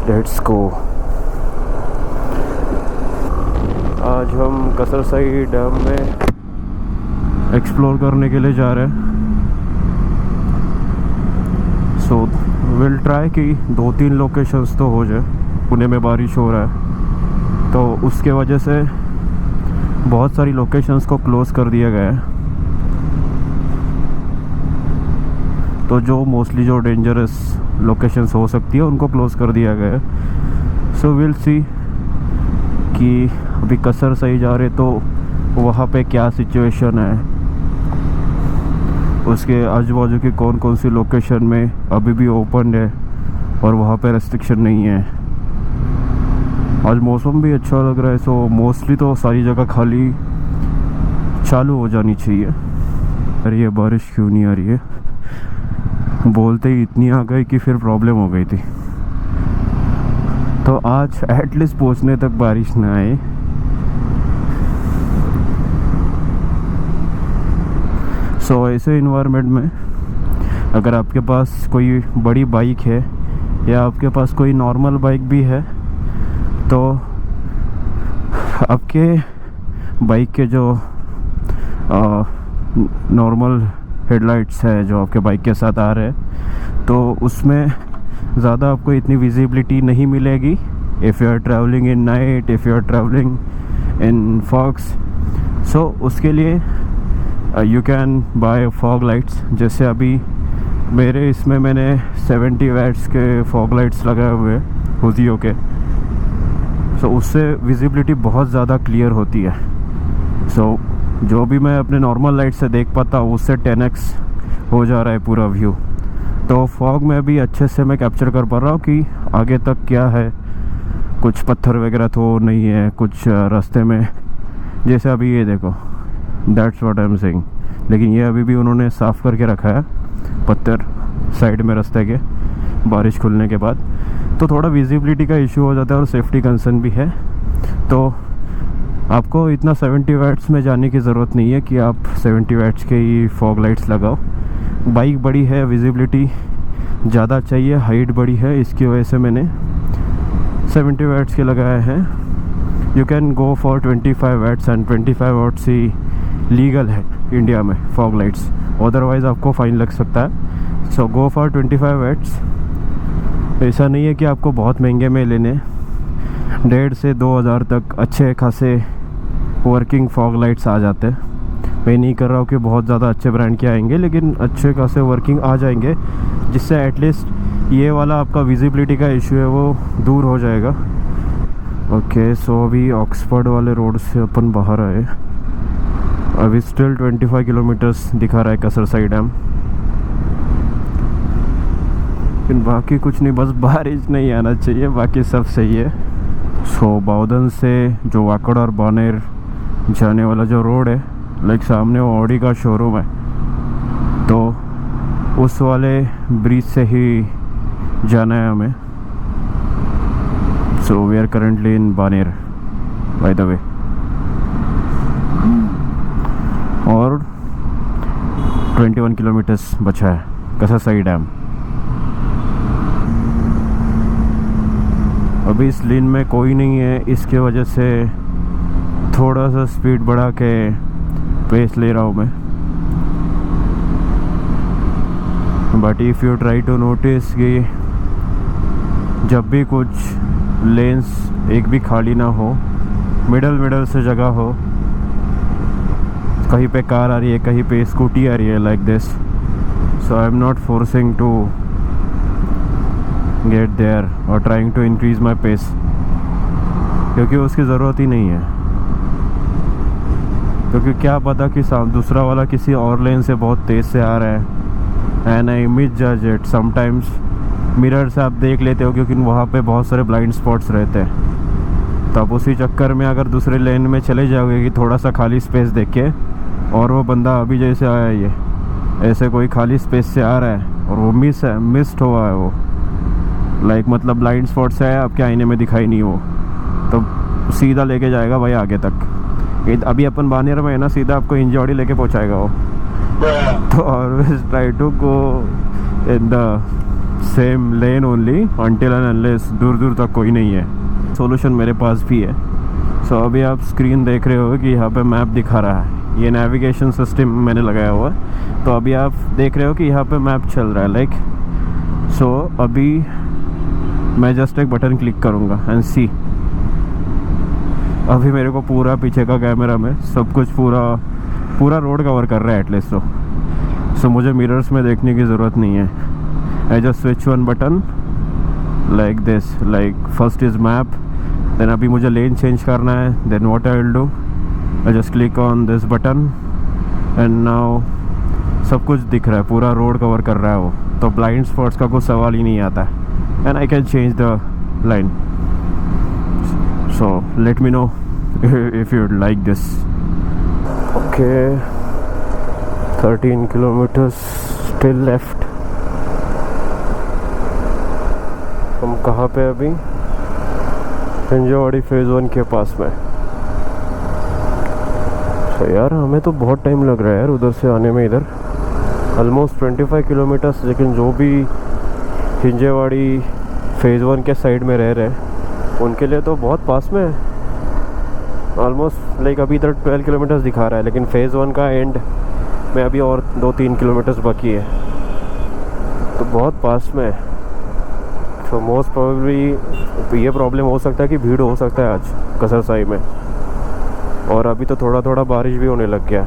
Let's go. आज हम कसरसाई dam में एक्सप्लोर करने के लिए जा रहे हैं। सो विल ट्राई कि 2-3 लोकेशंस तो हो जाए। पुणे में बारिश हो रहा है तो उसके वजह से बहुत सारी लोकेशंस को क्लोज़ कर दिया गया है। तो जो मोस्टली जो डेंजरस लोकेशंस हो सकती है उनको क्लोज़ कर दिया गया है। सो विल सी कि अभी कसरसाई जा रहे तो वहाँ पे क्या सिचुएशन है, उसके आजू बाजू की कौन कौन सी लोकेशन में अभी भी ओपन है और वहाँ पे रेस्ट्रिक्शन नहीं है। आज मौसम भी अच्छा लग रहा है, सो मोस्टली तो सारी जगह खाली चालू हो जानी चाहिए। अरे ये बारिश क्यों नहीं आ रही है? बोलते ही इतनी आ गई कि फिर प्रॉब्लम हो गई थी। तो आज एटलीस्ट पहुँचने तक बारिश ना आए। सो ऐसे इन्वायरमेंट में अगर आपके पास कोई बड़ी बाइक है या आपके पास कोई नॉर्मल बाइक भी है तो आपके बाइक के जो नॉर्मल हेडलाइट्स है जो आपके बाइक के साथ आ रहे हैं तो उसमें ज़्यादा आपको इतनी विजिबिलिटी नहीं मिलेगी if you are travelling in night, if you are travelling in fogs. So उसके लिए you can buy fog lights. जैसे अभी मेरे इसमें मैंने 70 वैट्स के फॉग लाइट्स लगाए हुए हैं हुजियो के। सो उससे विजिबिलिटी बहुत ज़्यादा क्लियर होती है। सो जो भी मैं अपने नॉर्मल लाइट से देख पाता हूँ उससे 10x हो जा रहा है पूरा व्यू। तो फॉग में भी अच्छे से मैं कैप्चर कर पा रहा हूँ कि आगे तक क्या है, कुछ पत्थर वगैरह तो नहीं है कुछ रास्ते में। जैसे अभी ये देखो, that's what I am saying. लेकिन ये अभी भी उन्होंने साफ़ करके रखा है पत्थर साइड में रास्ते के बारिश खुलने के बाद। तो थोड़ा विजिबिलिटी का इशू हो जाता है और सेफ्टी कंसर्न भी है। तो आपको इतना 70 वैट्स में जाने की ज़रूरत नहीं है कि आप 70 वैट्स के ही फॉग लाइट्स लगाओ। बाइक बड़ी है, विजिबिलिटी ज़्यादा चाहिए, हाइट बड़ी है, इसकी वजह से मैंने 70 वैट्स के लगाए हैं। You can go for 25 watts and 25 watts he legal है इंडिया में फॉग लाइट्स, अदरवाइज़ आपको फ़ाइन लग सकता है। सो गो फॉर 25 वैट्स। ऐसा नहीं है कि आपको बहुत महंगे में लेने, 1,500 से 2,000 तक अच्छे खासे वर्किंग फॉग लाइट्स आ जाते हैं। मैं नहीं कर रहा हूँ कि बहुत ज़्यादा अच्छे ब्रांड के आएंगे, लेकिन अच्छे खासे वर्किंग आ जाएंगे जिससे एटलीस्ट ये वाला आपका विजिबिलिटी का इशू है वो दूर हो जाएगा। ओके, सो अभी ऑक्सफोर्ड वाले रोड से अपन बाहर आए। अभी स्टिल 25 किलोमीटर्स दिखा रहा है कसरसाई डैम। लेकिन बाकी कुछ नहीं, बस बारिश नहीं आना चाहिए, बाकी सब सही है। सो बाउदन से जो वाकड़ और बानेर जाने वाला जो रोड है, लाइक सामने वो ऑडी का शोरूम है, तो उस वाले ब्रिज से ही जाना है हमें। So we are currently in Baner by the way. और 21 किलोमीटर्स बचा है कसरसाई डैम। अभी इस लेन में कोई नहीं है, इसके वजह से थोड़ा सा स्पीड बढ़ा के पेस ले रहा हूँ मैं। But if you try to notice कि जब भी कुछ लेन्स एक भी खाली ना हो, मिडल से जगह हो, कहीं पे कार आ रही है, कहीं पे स्कूटी आ रही है, like this. So I am not forcing to get there और trying to increase my pace, क्योंकि उसकी ज़रूरत ही नहीं है। क्योंकि क्या पता कि दूसरा वाला किसी और लेन से बहुत तेज़ से आ रहा है एंड आई मिस जज इट। समटाइम्स मिरर से आप देख लेते हो क्योंकि वहाँ पे बहुत सारे ब्लाइंड स्पॉट्स रहते हैं। तो आप उसी चक्कर में अगर दूसरे लेन में चले जाओगे कि थोड़ा सा खाली स्पेस देख के, और वो बंदा अभी जैसे आया ये ऐसे कोई खाली स्पेस से आ रहा है और वो मिस्ड हुआ है, वो लाइक मतलब ब्लाइंड स्पॉट से है, आपके आईने में दिखाई नहीं हो, तो सीधा लेके जाएगा भाई आगे तक। अभी अपन बानेर में है ना, सीधा आपको हिंजौड़ी लेके पहुंचाएगा वो। तो always try to go in the same lane only until and unless दूर दूर तक कोई नहीं है। सॉल्यूशन मेरे पास भी है। सो अभी आप स्क्रीन देख रहे हो कि यहाँ पे मैप दिखा रहा है, ये नेविगेशन सिस्टम मैंने लगाया हुआ है। तो अभी आप देख रहे हो कि यहाँ पे मैप चल रहा है लाइक। सो अभी मैं जस्ट एक बटन क्लिक करूँगा एंड सी, अभी मेरे को पूरा पीछे का कैमरा में सब कुछ पूरा रोड कवर कर रहा है एटलीस्ट। सो मुझे मिरर्स में देखने की ज़रूरत नहीं है। I just switch one button like this, like first is map, then अभी मुझे लेन चेंज करना है, then what I will do, I just click on this button and now सब कुछ दिख रहा है, पूरा रोड कवर कर रहा है वो। तो ब्लाइंड स्पॉट्स का कोई सवाल ही नहीं आता है and I can change the line. So let me know if you'd like this. Okay, 13 kilometers still left. हम कहाँ पे अभी? हिंजवाड़ी फेज़ 1 के पास में। तो यार हमें तो बहुत टाइम लग रहा है यार उधर से आने में, इधर ऑलमोस्ट 25 किलोमीटर्स। लेकिन जो भी हिंजवाड़ी फेज़ 1 के साइड में रह रहे हैं उनके लिए तो बहुत पास में है। ऑलमोस्ट लाइक अभी इधर 12 किलोमीटर्स दिखा रहा है, लेकिन फेज़ 1 का एंड में अभी और 2-3 किलोमीटर्स बाकी है, तो बहुत पास में है। तो मोस्ट प्रोबेबली ये प्रॉब्लम हो सकता है कि भीड़ हो सकता है आज कसरसाई में। और अभी तो थोड़ा थोड़ा बारिश भी होने लग गया।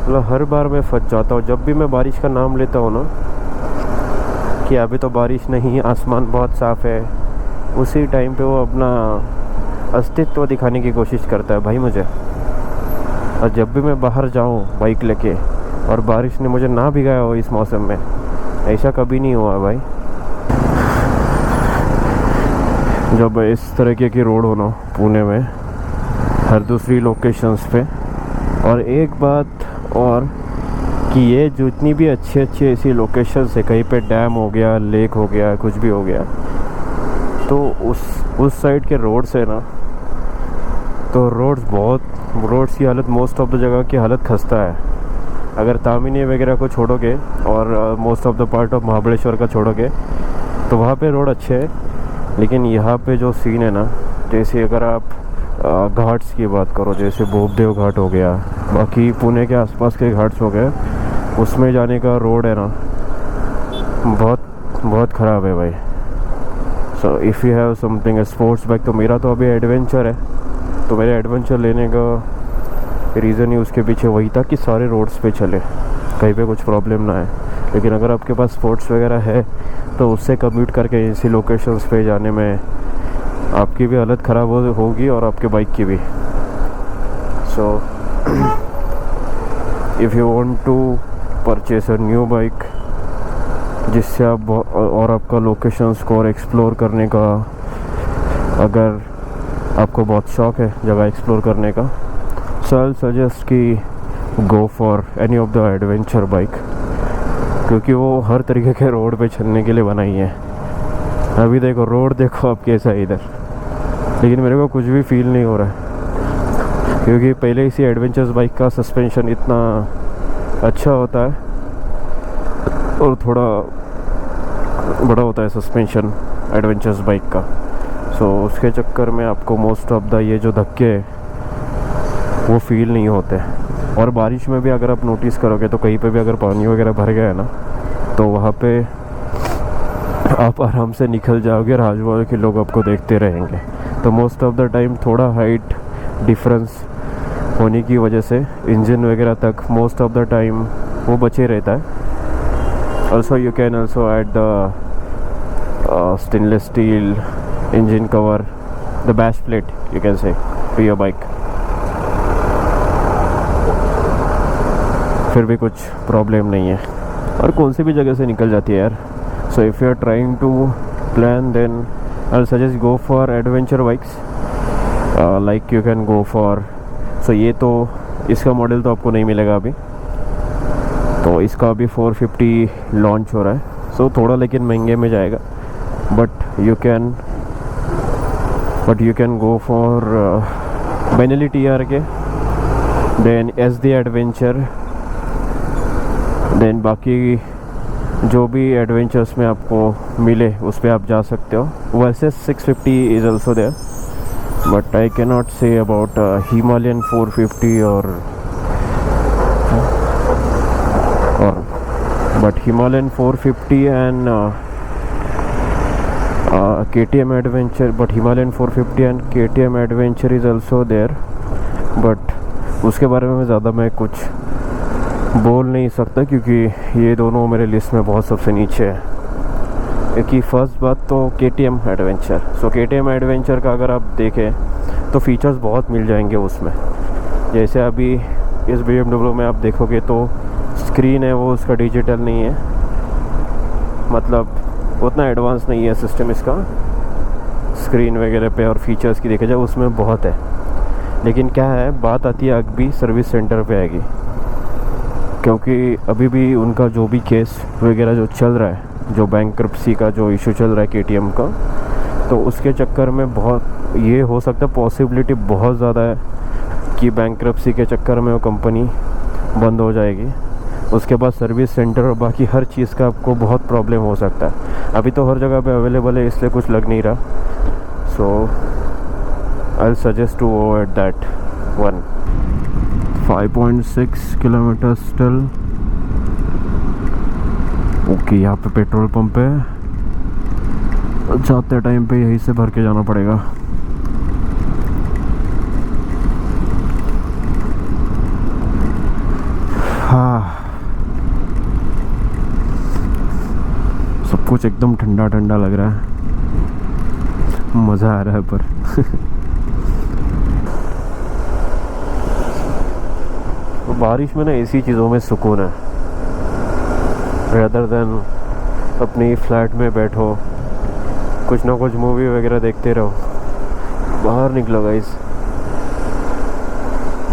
मतलब हर बार मैं फंस जाता हूँ जब भी मैं बारिश का नाम लेता हूँ ना, कि अभी तो बारिश नहीं, आसमान बहुत साफ़ है, उसी टाइम पे वो अपना अस्तित्व दिखाने की कोशिश करता है भाई मुझे। और जब भी मैं बाहर जाऊँ बाइक लेके और बारिश ने मुझे ना भिगाया हो इस मौसम में, ऐसा कभी नहीं हुआ भाई। जब इस तरीके की रोड होना पुणे में हर दूसरी लोकेशंस पे। और एक बात और कि ये जितनी भी अच्छी ऐसी लोकेशंस है, कहीं पे डैम हो गया, लेक हो गया, कुछ भी हो गया, तो उस साइड के रोड्स है ना, तो रोड्स की हालत मोस्ट ऑफ द जगह की हालत खस्ता है। अगर तामिनी वगैरह को छोड़ोगे और most of the part of Mahabaleshwar का छोड़ोगे तो वहाँ पे रोड अच्छे हैं। लेकिन यहाँ पे जो सीन है ना, जैसे अगर आप घाट्स की बात करो, जैसे बोबदेव घाट हो गया, बाकी पुणे के आसपास के घाट्स हो गए, उसमें जाने का रोड है ना बहुत ख़राब है भाई। सो if you have something sports bike, तो मेरा तो अभी एडवेंचर है, तो मेरे एडवेंचर लेने का रीज़न ही उसके पीछे वही था कि सारे रोड्स पे चले, कहीं पे कुछ प्रॉब्लम ना है। लेकिन अगर आपके पास स्पोर्ट्स वगैरह है तो उससे कम्यूट करके ऐसी लोकेशंस पे जाने में आपकी भी हालत ख़राब होगी और आपके बाइक की भी। So if you want to purchase a new bike जिससे आप और आपका लोकेशंस को और एक्सप्लोर करने का, अगर आपको बहुत शौक़ है जगह एक्सप्लोर करने का, सो आई सजेस्ट कि go for any of the adventure bike, क्योंकि वो हर तरीके के रोड पे चलने के लिए बनाई है। अभी देखो रोड देखो आप कैसा है इधर, लेकिन मेरे को कुछ भी फील नहीं हो रहा है, क्योंकि पहले इसी एडवेंचर्स बाइक का सस्पेंशन इतना अच्छा होता है और थोड़ा बड़ा होता है सस्पेंशन एडवेंचर्स बाइक का। सो उसके चक्कर में आपको मोस्ट ऑफ द ये जो धक्के वो फील नहीं होते। और बारिश में भी अगर आप नोटिस करोगे तो कहीं पे भी अगर पानी वगैरह भर गया है ना, तो वहाँ पे आप आराम से निकल जाओगे और आजू बाजू के लोग आपको देखते रहेंगे। तो मोस्ट ऑफ द टाइम थोड़ा हाइट डिफरेंस होने की वजह से इंजन वगैरह तक मोस्ट ऑफ द टाइम वो बचे रहता है। Also you can also add the stainless steel engine cover, the bash plate you can say to your bike, फिर भी कुछ प्रॉब्लम नहीं है और कौन सी भी जगह से निकल जाती है यार। So if you are trying to plan then I suggest go for adventure bikes like you can go for, so ये तो इसका मॉडल तो आपको नहीं मिलेगा अभी, तो इसका अभी 450 लॉन्च हो रहा है, सो थोड़ा लेकिन महंगे में जाएगा, but you can go for Benelli TRK, then SD adventure, then बाकी जो भी एडवेंचर्स में आपको मिले उस पर आप जा सकते हो। वैसे 650 is also there, but I can not say about Himalayan 450 और but Himalayan 450 and KTM adventure, but Himalayan 450 and KTM adventure is also there, but उसके बारे में ज़्यादा मैं कुछ बोल नहीं सकता क्योंकि ये दोनों मेरे लिस्ट में बहुत सबसे नीचे है। क्योंकि फर्स्ट बात तो KTM एडवेंचर, सो KTM एडवेंचर का अगर आप देखें तो फीचर्स बहुत मिल जाएंगे उसमें। जैसे अभी इस BMW में आप देखोगे तो स्क्रीन है वो उसका डिजिटल नहीं है, मतलब उतना एडवांस नहीं है सिस्टम इसका स्क्रीन वगैरह पे, और फीचर्स की देखा जाए उसमें बहुत है। लेकिन क्या है, बात आती है अभी सर्विस सेंटर पे आएगी, क्योंकि अभी भी उनका जो भी केस वगैरह जो चल रहा है, जो बैंक्रप्सी का जो इशू चल रहा है KTM का, तो उसके चक्कर में बहुत ये हो सकता है, पॉसिबिलिटी बहुत ज़्यादा है कि बैंक्रप्सी के चक्कर में वो कंपनी बंद हो जाएगी। उसके बाद सर्विस सेंटर और बाकी हर चीज़ का आपको बहुत प्रॉब्लम हो सकता है। अभी तो हर जगह पे अवेलेबल है इसलिए कुछ लग नहीं रहा, so I suggest to avoid that one. 5.6 kilometre still. Okay, यहाँ पे पेट्रोल पंप है, जाते टाइम पे यहीं से भर के जाना पड़ेगा। हाँ, सब कुछ एकदम ठंडा ठंडा लग रहा है, मज़ा आ रहा है पर बारिश में ना ऐसी चीज़ों में सुकून है, रेदर देन अपनी फ्लैट में बैठो कुछ ना कुछ मूवी वगैरह देखते रहो। बाहर निकलो गाइस,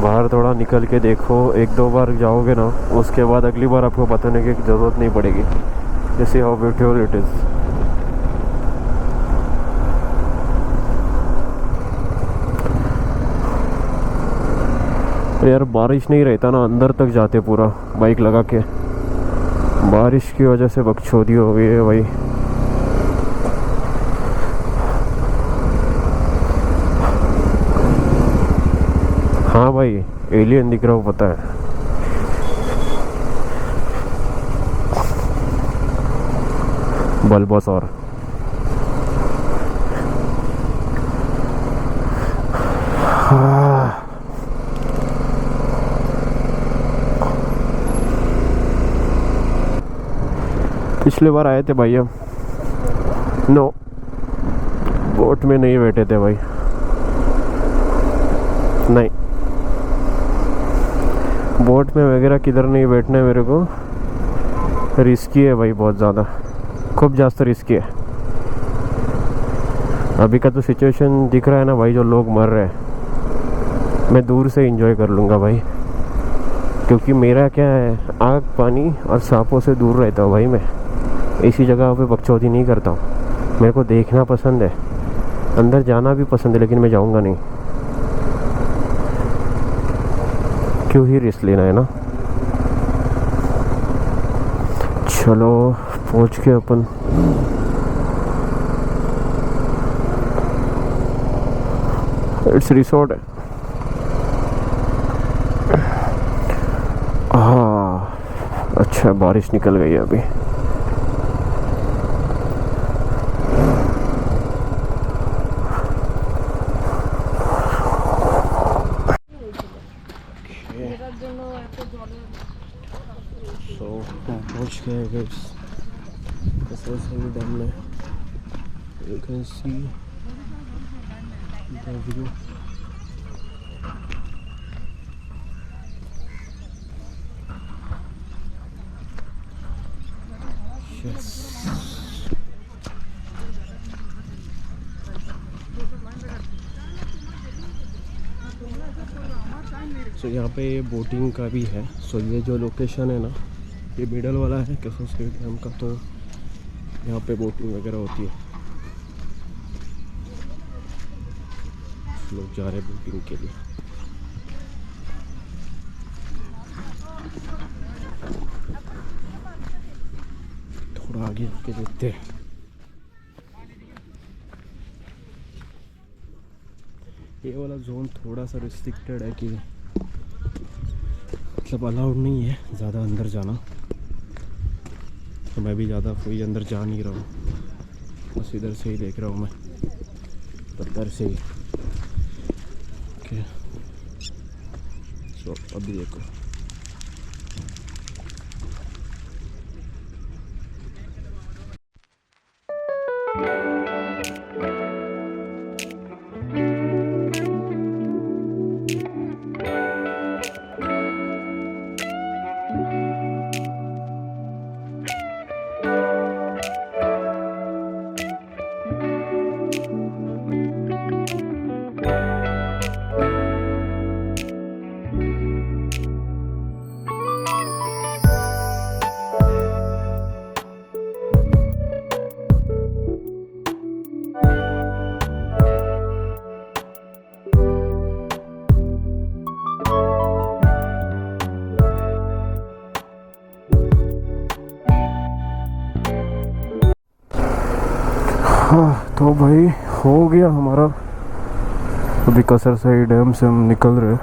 बाहर थोड़ा निकल के देखो, एक दो बार जाओगे ना उसके बाद अगली बार आपको बताने की ज़रूरत नहीं पड़ेगी। जैसे हाउ ब्यूटीफुल इट इज़। यार बारिश नहीं रहता ना, अंदर तक जाते पूरा बाइक लगा के, बारिश की वजह से बकचोदी हो गई है भाई। हाँ भाई, एलियन दिख रहा हो पता है। बल्बासौर। हाँ, पिछले बार आए थे भाई हम, नो बोट में नहीं बैठे थे भाई, नहीं बोट में वगैरह किधर नहीं बैठना है मेरे को, रिस्की है भाई, बहुत ज़्यादा, खूब ज़्यादा रिस्की है। अभी का तो सिचुएशन दिख रहा है ना भाई, जो लोग मर रहे हैं, मैं दूर से एंजॉय कर लूँगा भाई, क्योंकि मेरा क्या है, आग पानी और सांपों से दूर रहता हूँ भाई। मैं ऐसी जगह पे बकचोदी नहीं करता हूँ, मेरे को देखना पसंद है, अंदर जाना भी पसंद है, लेकिन मैं जाऊँगा नहीं, क्यों ही रिस्क लेना है ना। चलो पहुँच के अपन इट्स रिसोर्ट है। हाँ अच्छा, बारिश निकल गई है अभी। सो पहुँच गए गाइस कसरसली डैम में। You can see the view. Yes, so यहाँ पे बोटिंग का भी है। सो ये जो लोकेशन है ना, ये मिडल वाला है कसरसली डैम का, तो यहाँ पे बोटिंग वगैरह होती है। लोग जा रहे हैं बोटिंग के लिए। आगे आके देखते हैं। ये वाला जोन थोड़ा सा रिस्ट्रिक्टेड है कि मतलब अलाउड नहीं है ज़्यादा अंदर जाना, तो मैं भी ज़्यादा कोई अंदर जा नहीं रहा हूँ, बस इधर से ही देख रहा हूँ मैं, पत्थर से ही। ओके सो अभी देखो तो भाई हो गया हमारा, अभी कसरसई डैम से हम निकल रहे।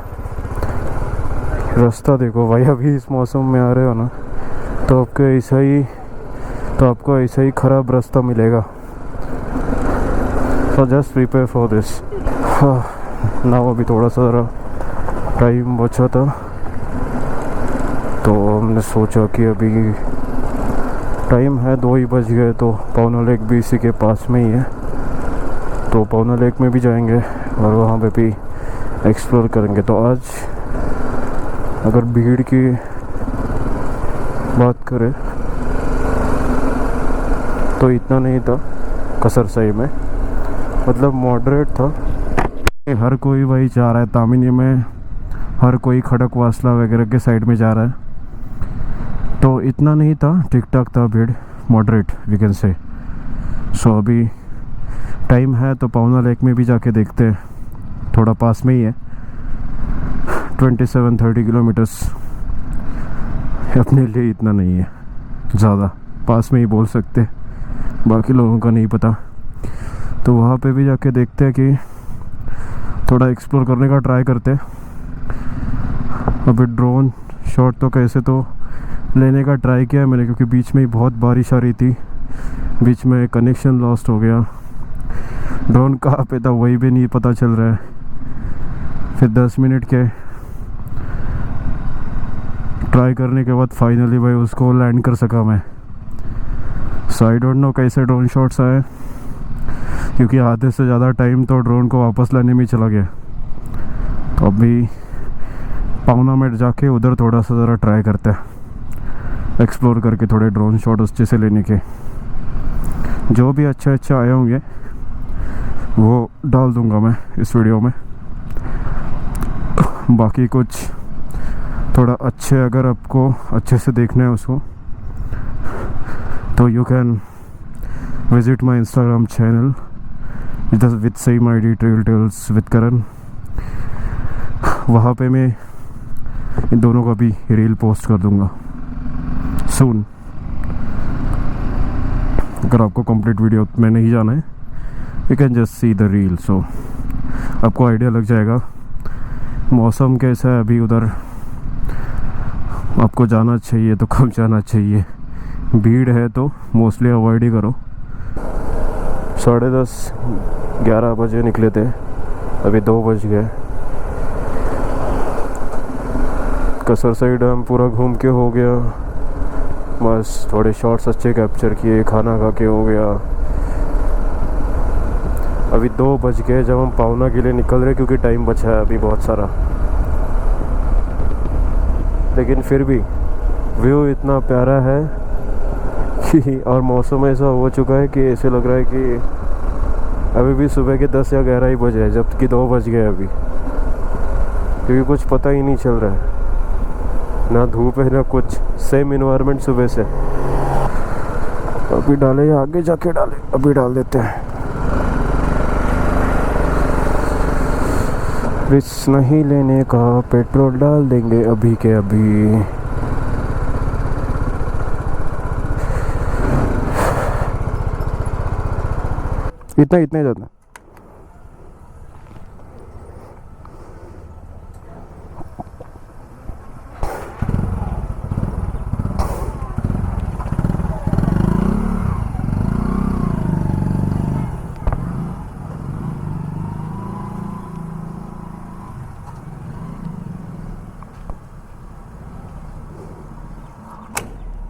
रास्ता देखो भाई, अभी इस मौसम में आ रहे हो ना तो आपको ऐसा ही ख़राब रास्ता मिलेगा। So just prepare for this. ना अभी थोड़ा सा टाइम बचा था तो हमने सोचा कि अभी टाइम है 2 ही बज गए, तो पवना लेक भी इसी के पास में ही है, तो पवना लेक में भी जाएंगे और वहाँ पे भी एक्सप्लोर करेंगे। तो आज अगर भीड़ की बात करें तो इतना नहीं था कसरसई में, मतलब मॉडरेट था। हर कोई वही जा रहा है, तामिनी में हर कोई खड़क वासला वगैरह के साइड में जा रहा है, तो इतना नहीं था, ठीक ठाक था भीड़, मॉडरेट वी कैन से। सो अभी टाइम है तो पवना लेक में भी जाके देखते हैं, थोड़ा पास में ही है, 27-30 किलोमीटर्स, अपने लिए इतना नहीं है, ज़्यादा पास में ही बोल सकते, बाकी लोगों का नहीं पता। तो वहाँ पे भी जाके देखते हैं कि थोड़ा एक्सप्लोर करने का ट्राई करते हैं। अभी ड्रोन शॉट तो कैसे तो लेने का ट्राई किया मैंने, क्योंकि बीच में ही बहुत बारिश आ रही थी, बीच में कनेक्शन लॉस्ट हो गया, ड्रोन कहाँ पे था वही भी नहीं पता चल रहा है। फिर 10 मिनट के ट्राई करने के बाद फाइनली भाई उसको लैंड कर सका मैं। सो आई डोंट नो कैसे ड्रोन शॉट्स आए, क्योंकि आधे से ज़्यादा टाइम तो ड्रोन को वापस लाने में चला गया। तो अभी पवना में जाके उधर थोड़ा सा ज़रा ट्राई करते हैं, एक्सप्लोर करके थोड़े ड्रोन शॉट अच्छे से लेने के। जो भी अच्छा आए होंगे वो डाल दूंगा मैं इस वीडियो में। बाकी कुछ थोड़ा अच्छे, अगर आपको अच्छे से देखना है उसको, तो you can visit my Instagram channel with same ID trail tales with Karan. वहाँ पे मैं इन दोनों का भी रील पोस्ट कर दूंगा सून। अगर आपको कंप्लीट वीडियो में नहीं जाना है, you can just see the reel, so आपको आइडिया लग जाएगा मौसम कैसा है अभी उधर, आपको जाना चाहिए तो कब जाना चाहिए। भीड़ है तो मोस्टली अवॉइड ही करो। 10:30-11 बजे निकले थे, अभी 2 बज गए। कसरसई डैम पूरा घूम के हो गया, बस थोड़े शॉट्स अच्छे कैप्चर किए, खाना खा के हो गया। अभी 2 बज गए जब हम पवना के लिए निकल रहे, क्योंकि टाइम बचा है अभी बहुत सारा, लेकिन फिर भी व्यू इतना प्यारा है कि और मौसम ऐसा हो चुका है कि ऐसे लग रहा है कि अभी भी सुबह के 10 या 11 ही बजे है, जबकि 2 बज गए अभी, क्योंकि कुछ पता ही नहीं चल रहा है, ना धूप है ना कुछ, सेम इन्वायरमेंट सुबह से। अभी डाले या आगे जाके डाले, अभी डाल देते हैं। रिस्क नहीं लेने का, पेट्रोल डाल देंगे अभी के अभी। इतना इतना ही ज़्यादा।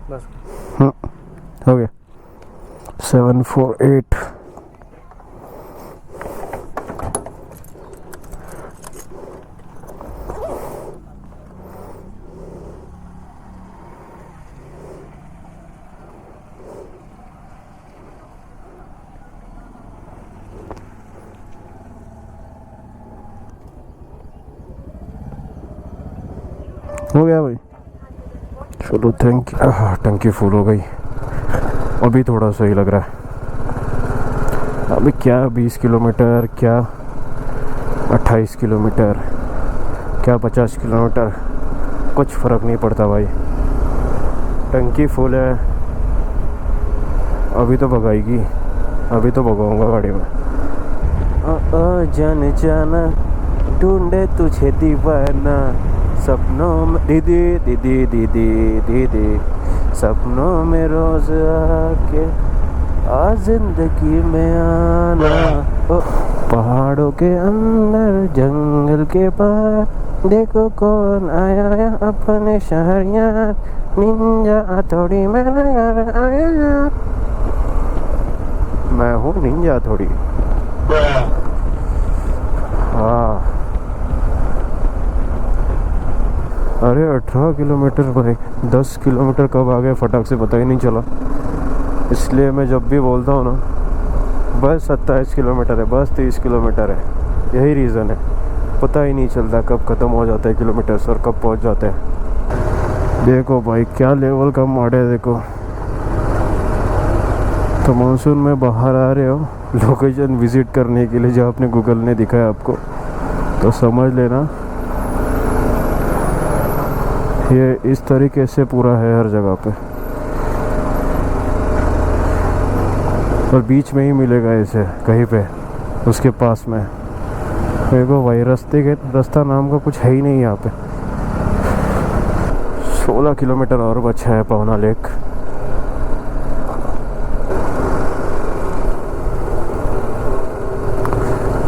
बस हाँ हो गया 748। हो गया भाई, चलो थैंक यू। टंकी फुल हो गई, अभी थोड़ा सही लग रहा है। अभी क्या 20 किलोमीटर, क्या 28 किलोमीटर, क्या 50 किलोमीटर, कुछ फ़र्क नहीं पड़ता भाई। टंकी फुल है, अभी तो भगाएगी, अभी तो भगाऊंगा गाड़ी में। जान जाना ढूंढे तुझे दीवाना, सपनों में दीदी दीदी दीदी दीदी, सपनों में रोज आके आ जिंदगी में आना। पहाड़ों के अंदर जंगल के पार, देखो कौन आया है अपने शहर यार, निंजा थोड़ी मेरे घर आया यार। मैं हूँ निंजा थोड़ी। हाँ अरे 18 किलोमीटर भाई, 10 किलोमीटर कब आ गए फटाक से पता ही नहीं चला। इसलिए मैं जब भी बोलता हूँ ना बस 27 किलोमीटर है, बस 30 किलोमीटर है, यही रीज़न है, पता ही नहीं चलता कब ख़त्म हो जाता है किलोमीटर्स और कब पहुँच जाते हैं। देखो भाई क्या लेवल का मॉड है, देखो। तो मानसून में बाहर आ रहे हो लोकेशन विज़िट करने के लिए जो आपने गूगल ने दिखाया आपको, तो समझ लेना ये इस तरीके से पूरा है हर जगह पे, और बीच में ही मिलेगा इसे कहीं पे उसके पास में। देखो भाई रास्ता नाम का कुछ है ही नहीं यहाँ पे। 16 किलोमीटर और बचा है पवना लेक।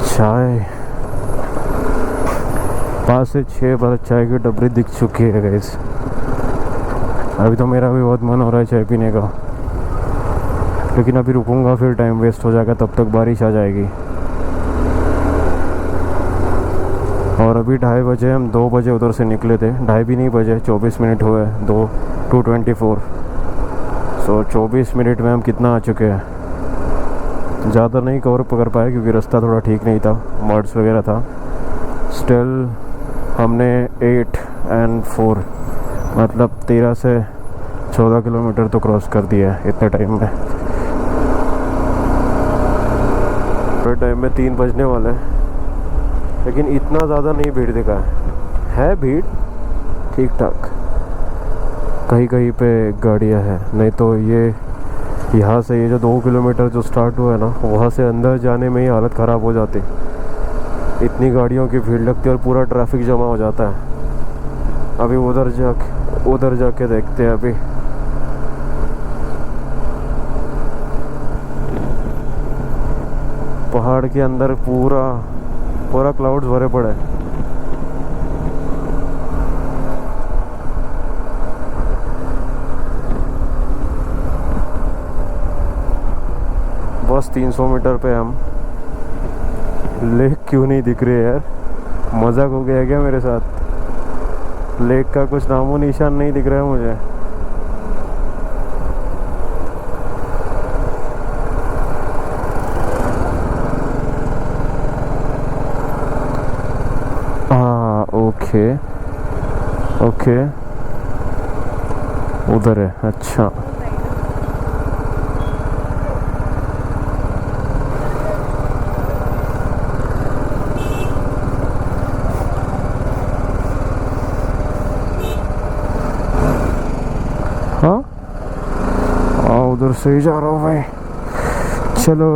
चाय 5 से 6 बार चाय की डबरी दिख चुकी है गाइस। अभी तो मेरा भी बहुत मन हो रहा है चाय पीने का, लेकिन अभी रुकूंगा फिर टाइम वेस्ट हो जाएगा, तब तक बारिश आ जाएगी। और अभी 2:30 बजे, हम 2 बजे उधर से निकले थे, 2:30 भी नहीं बजे, 24 मिनट हुए, 2:24। सो 24 मिनट में हम कितना आ चुके हैं। ज़्यादा नहीं कवर पकड़ पाए क्योंकि रास्ता थोड़ा ठीक नहीं था, मड्स वगैरह था। स्टिल हमने 8 and 4 मतलब 13 से 14 किलोमीटर तो क्रॉस कर दिया है इतने टाइम में। थोड़े टाइम में 3 बजने वाले हैं, लेकिन इतना ज़्यादा नहीं भीड़ दिखा है भीड़ ठीक ठाक, कहीं कहीं पे गाड़ियाँ हैं। नहीं तो ये यहाँ से ये जो 2 किलोमीटर जो स्टार्ट हुआ है ना, वहाँ से अंदर जाने में ही हालत ख़राब हो जाती, इतनी गाड़ियों की भीड़ लगती है और पूरा ट्रैफिक जमा हो जाता है। अभी उधर जाके देखते हैं। अभी पहाड़ के अंदर पूरा क्लाउड्स भरे पड़े हैं। बस 300 मीटर पे हम। लेक क्यों नहीं दिख रही है यार, मजाक हो गया क्या मेरे साथ? लेक का कुछ नामो निशान नहीं दिख रहा है मुझे। हाँ ओके उधर है, अच्छा। हाँ उधर से ही जा रहा हूँ भाई, चलो।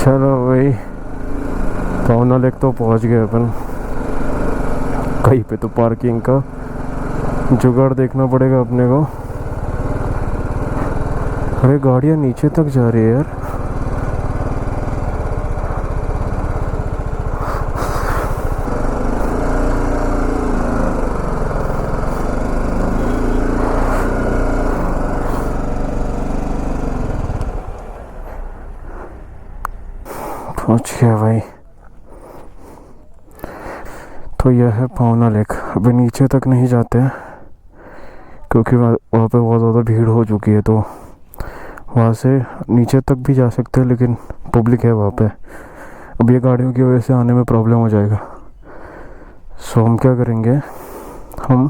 चलो भाई, पावना लेक तो पहुंच गए अपन। कहीं पे तो पार्किंग का जुगाड़ देखना पड़ेगा अपने को। अरे गाड़ियाँ नीचे तक जा रही है यार। पहुंच गया भाई। तो यह है पावना लेक। अभी नीचे तक नहीं जाते हैं क्योंकि वहाँ पे बहुत ज़्यादा भीड़ हो चुकी है, तो वहाँ से नीचे तक भी जा सकते हैं लेकिन पब्लिक है वहाँ पे। अब ये गाड़ियों की वजह से आने में प्रॉब्लम हो जाएगा। सो हम क्या करेंगे, हम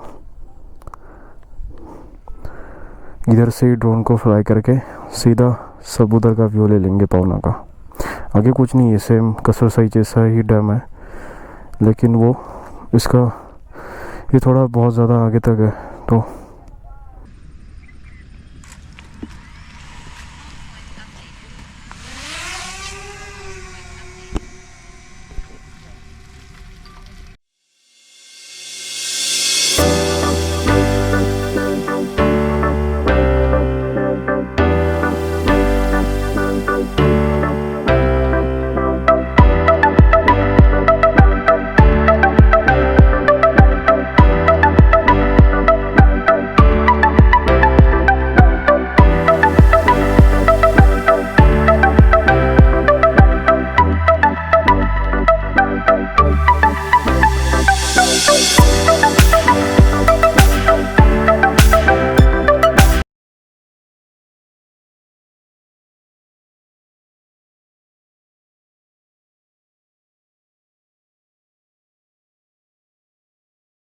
इधर से ही ड्रोन को फ्लाई करके सीधा सबूदर का व्यू ले लेंगे पावना का। आगे कुछ नहीं है, सेम कसर साई जैसा ही डैम है, लेकिन वो इसका ये थोड़ा बहुत ज़्यादा आगे तक है, तो